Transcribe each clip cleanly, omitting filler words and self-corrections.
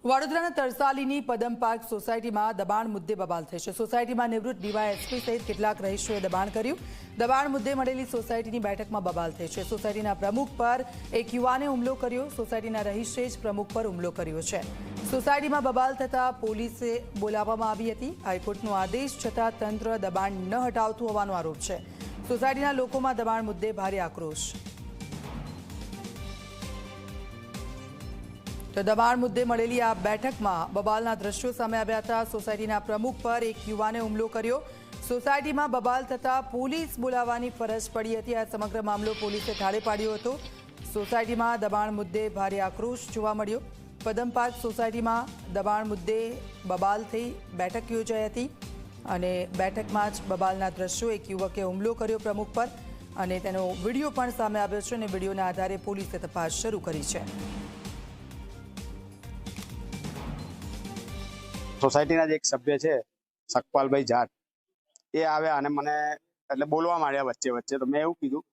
વડોદરાના તરસાલીની પદમ પાર્ક સોસાયટીમાં દબાણ મુદ્દે બબાલ થઈ છે। સોસાયટીમાં નિવૃત્ત ડીવાયએસપી સહિત કેટલાક રહીશોએ દબાણ કર્યું। દબાણ મુદ્દે મળેલી સોસાયટીની બેઠકમાં બબાલ થઈ છે। સોસાયટીના પ્રમુખ પર એક યુવાને હુમલો કર્યો। સોસાયટીના રહીશે જ પ્રમુખ પર હુમલો કર્યો છે। સોસાયટીમાં બબાલ થતા પોલીસે બોલાવવામાં આવી હતી। હાઈકોર્ટનો આદેશ છતાં તંત્ર દબાણ ન હટાવતું હોવાનો આરોપ છે। સોસાયટીના લોકોમાં દબાણ મુદ્દે ભારે આક્રોશ। તો દબાણ મુદ્દે મળેલી આ બેઠકમાં બબાલના દ્રશ્યો સામે આવ્યા હતા। સોસાયટીના પ્રમુખ પર એક યુવાને હુમલો કર્યો। સોસાયટીમાં બબાલ થતા પોલીસ બોલાવવાની ફરજ પડી હતી। આ સમગ્ર મામલો પોલીસે ઠારે પાડ્યો હતો। સોસાયટીમાં દબાણ મુદ્દે ભારે આક્રોશ જોવા મળ્યો। પદમ પાર્ક સોસાયટીમાં દબાણ મુદ્દે બબાલ થઈ બેઠક યોજાઈ હતી અને બેઠકમાં જ બબાલના દ્રશ્યો એક યુવકે હુમલો કર્યો પ્રમુખ પર અને તેનો વિડીયો પણ સામે આવ્યો છે અને વિડીયોના આધારે પોલીસે તપાસ શરૂ કરી છે। સોસાયટીના જ એક સભ્ય છે સકપાલભાઈ જાટ એ આવ્યા અને મને એટલે બોલવા માંડ્યા વચ્ચે વચ્ચે। તો મેં એવું કીધું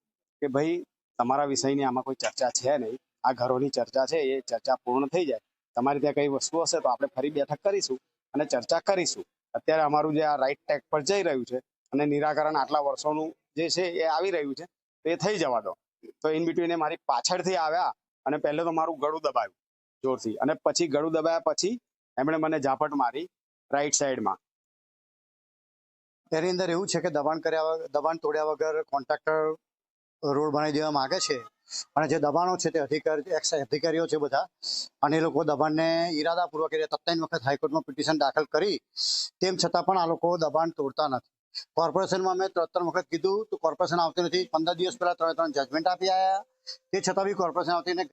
કે ભાઈ તમારા વિષયની આમાં કોઈ ચર્ચા છે નહીં, આ ઘરોની ચર્ચા છે, એ ચર્ચા પૂર્ણ થઈ જાય, તમારી ત્યાં કઈ વસ્તુ હશે તો આપણે ફરી બેઠક કરીશું અને ચર્ચા કરીશું। અત્યારે અમારું જે આ રાઈટ ટ્રેક પર જઈ રહ્યું છે અને નિરાકરણ આટલા વર્ષોનું જે છે એ આવી રહ્યું છે તો એ થઈ જવા દો। તો ઇન બિટવીન મારી પાછળથી આવ્યા અને પહેલે તો મારું ગળું દબાવ્યું જોરથી અને પછી ગળું દબાયા પછી એમણે મને ઝાપટ મારી રાઈટ સાઈડમાં। તેની અંદર એવું છે કે દબાણ તોડ્યા વગર કોન્ટ્રાક્ટર રોડ બનાવી દેવા માંગે છે અને જે દબાણો છે તે અધિકારીઓ છે બધા અને એ લોકો દબાણને ઈરાદાપૂર્વક તત્કાલીન વખત હાઈકોર્ટમાં પિટિશન દાખલ કરી તેમ છતાં પણ આ લોકો દબાણ તોડતા નથી। કોર્પોરેશનમાં મેં 3 વખત કીધું તો કોર્પોરેશન આવતી નથી। 15 દિવસ પહેલા 3 જજમેન્ટ આપી આવ્યા, તે છતાં બી કોર્પોરેશન આવતી નથી।